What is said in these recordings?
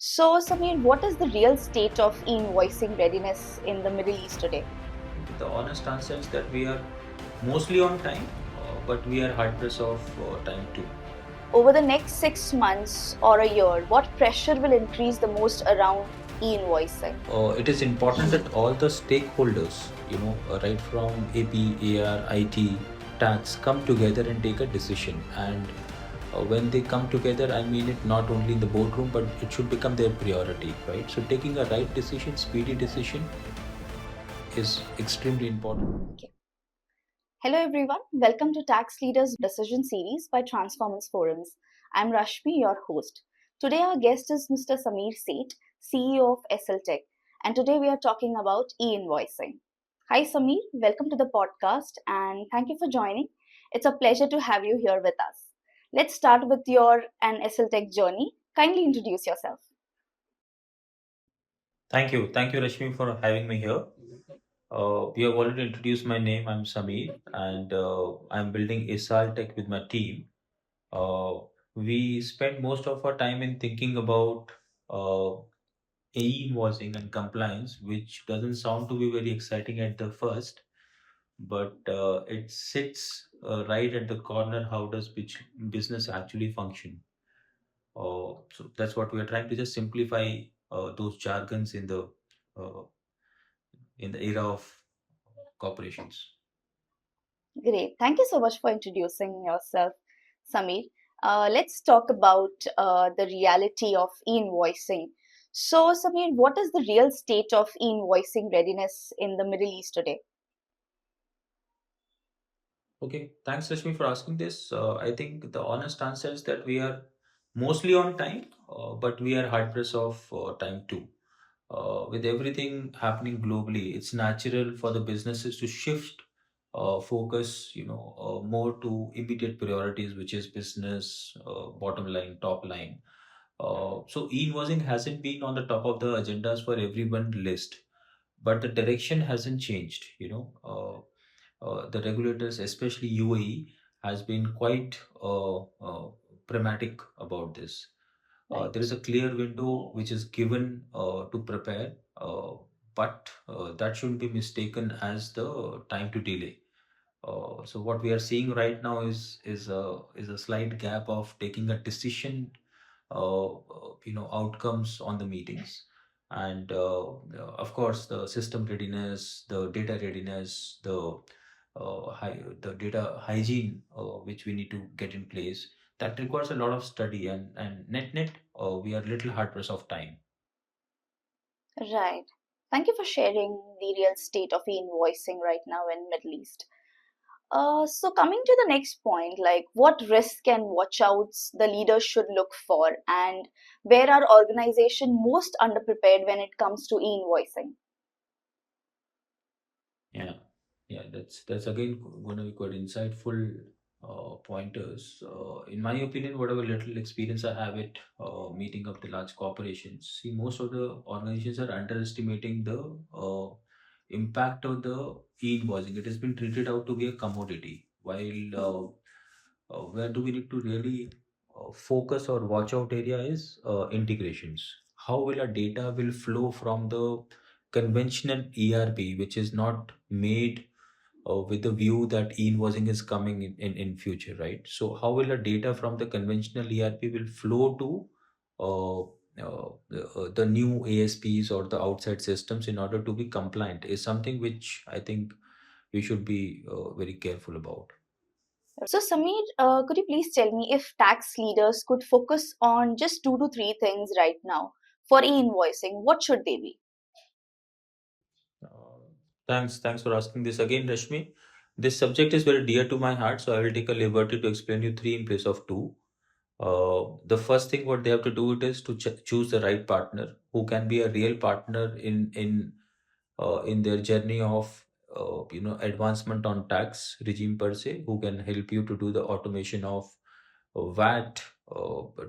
So, Samir, what is the real state of e-invoicing readiness in the Middle East today? The honest answer is that we are mostly on time, but we are hard pressed of time too. Over the next 6 months or a year, what pressure will increase the most around e-invoicing? It is important that all the stakeholders, right from AP, AR, IT, tax, come together and take a decision. And when they come together, I mean it not only in the boardroom, but it should become their priority, right? So taking a right decision, speedy decision, is extremely important. Okay. Hello, everyone. Welcome to Tax Leaders Decision Series by Transformance Forums. I'm Rashmi, your host. Today, our guest is Mr. Samir Seth, CEO of SL Tech, and today we are talking about e-invoicing. Hi, Samir. Welcome to the podcast, and thank you for joining. It's a pleasure to have you here with us. Let's start with your and SL Tech journey. Kindly introduce yourself. Thank you. Thank you, Rashmi, for having me here. You have already introduced my name. I'm Samir, and I'm building Isal Tech with my team. Uh, we spend most of our time in thinking about e-invoicing and compliance, which doesn't sound to be very exciting at the first, but it sits right at the corner. How does which business actually function? So that's what we are trying to just simplify those jargons uh, in the era of corporations. Great. Thank you so much for introducing yourself, Samir. Let's talk about the reality of e-invoicing. So, Samir, what is the real state of e-invoicing readiness in the Middle East today? Okay, thanks, Rashmi, for asking this. I think the honest answer is that we are mostly on time, but we are hard pressed of time too. With everything happening globally, it's natural for the businesses to shift focus, more to immediate priorities, which is business, bottom line, top line. So e-invoicing hasn't been on the top of the agendas for everyone list, but the direction hasn't changed. The regulators, especially UAE, has been quite pragmatic about this. There is Right. a clear window which is given to prepare, but that shouldn't be mistaken as the time to delay. So what we are seeing right now is a slight gap of taking a decision, outcomes on the meetings, and of course the system readiness, the data readiness, the data hygiene which we need to get in place. That requires a lot of study, and net we are little hard pressed of time. Right. Thank you for sharing the real state of e-invoicing right now in Middle East. So coming to the next point, like what risk and watch outs the leaders should look for, and where are organization most underprepared when it comes to e-invoicing? Yeah, yeah, that's again going to be quite insightful pointers. In my opinion, whatever little experience I have it meeting up the large corporations, see most of the organizations are underestimating the impact of the e-invoicing. It has been treated out to be a commodity, while where do we need to really focus or watch out area is integrations. How will our data will flow from the conventional ERP, which is not made with the view that e-invoicing is coming in future, right? So how will the data from the conventional ERP will flow to the new ASPs or the outside systems in order to be compliant is something which I think we should be very careful about. So, Samir, could you please tell me if tax leaders could focus on just two to three things right now for e-invoicing, what should they be? Uh, thanks for asking this again, Rashmi. This subject is very dear to my heart, so I will take a liberty to explain you three in place of two. The first thing what they have to do it is to choose the right partner who can be a real partner in their journey of advancement on tax regime per se, who can help you to do the automation of VAT,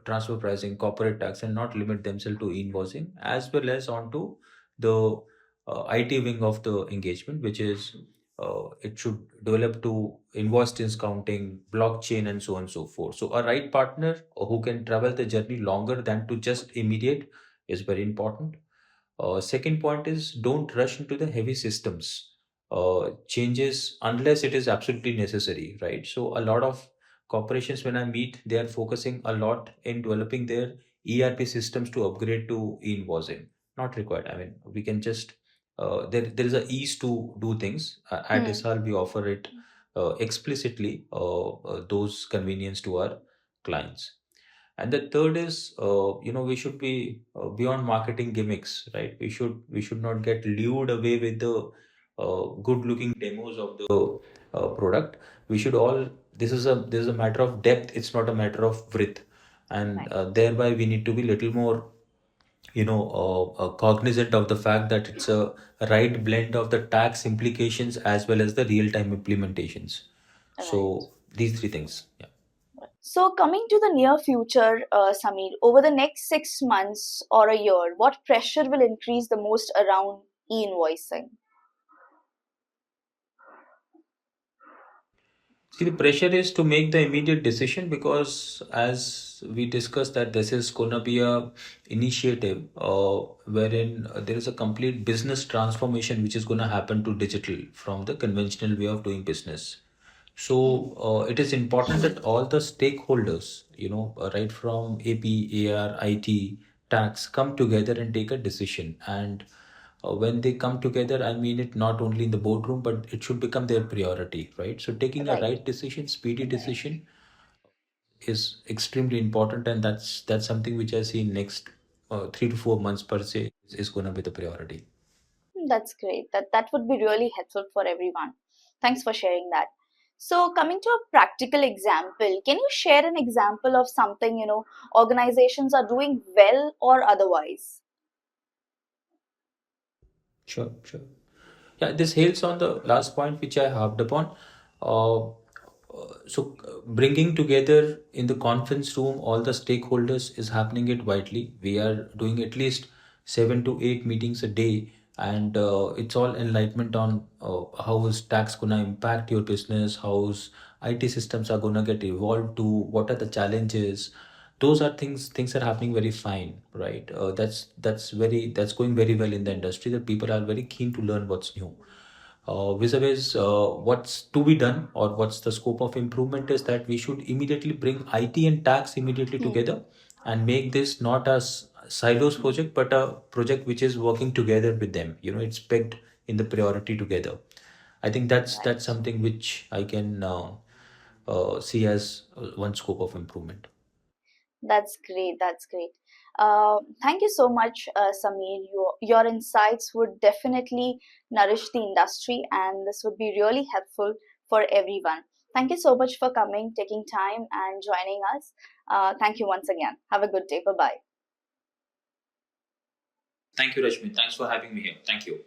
transfer pricing, corporate tax, and not limit themselves to invoicing, as well as onto the IT wing of the engagement, which is it should develop to invoice discounting, blockchain, and so on and so forth. So, a right partner who can travel the journey longer than to just immediate. is very important. Second point is don't rush into the heavy systems changes unless it is absolutely necessary, right? So a lot of corporations, when I meet, they are focusing a lot in developing their ERP systems to upgrade to e-invoicing. Not required. I mean, we can just there is a ease to do things. At Hmm. SR, we offer it explicitly those convenience to our clients. And the third is, we should be beyond marketing gimmicks, right? We should not get lured away with the good-looking demos of the product. We should all. This is a matter of depth. It's not a matter of width, and Right. thereby we need to be little more, cognizant of the fact that it's a right blend of the tax implications as well as the real-time implementations. Right. So these three things. Yeah. So, coming to the near future, Samir, over the next 6 months or a year, what pressure will increase the most around e invoicing? See, the pressure is to make the immediate decision because, as we discussed, that this is gonna be a initiative wherein there is a complete business transformation which is gonna happen to digital from the conventional way of doing business. So it is important that all the stakeholders, right from AP, AR, IT, tax, come together and take a decision. And when they come together, I mean it not only in the boardroom, but it should become their priority, right? So taking a Right. right decision, speedy decision, is extremely important, and that's something which I see in next 3 to 4 months per se is going to be the priority. That's great. That would be really helpful for everyone. Thanks for sharing that. So, coming to a practical example, can you share an example of something organizations are doing well or otherwise? Sure, sure. Yeah, this hails on the last point which I harped upon. Bringing together in the conference room all the stakeholders is happening it widely. We are doing at least 7 to 8 meetings a day, and it's all enlightenment on how is tax gonna impact your business, how's IT systems are gonna get evolved to, what are the challenges. Those are things are happening very fine, right? That's going very well in the industry, that people are very keen to learn what's new. Vis-a-vis what's to be done or what's the scope of improvement is that we should immediately bring IT and tax immediately Hmm. together and make this not a silos project but a project which is working together with them. It's pegged in the priority together. I think that's Right. something which I can see as one scope of improvement. That's great. That's great. Thank you so much, Samir. Your insights would definitely nourish the industry, and this would be really helpful for everyone. Thank you so much for coming, taking time, and joining us. Thank you once again. Have a good day. Bye bye. Thank you, Rashmi. Thanks for having me here. Thank you.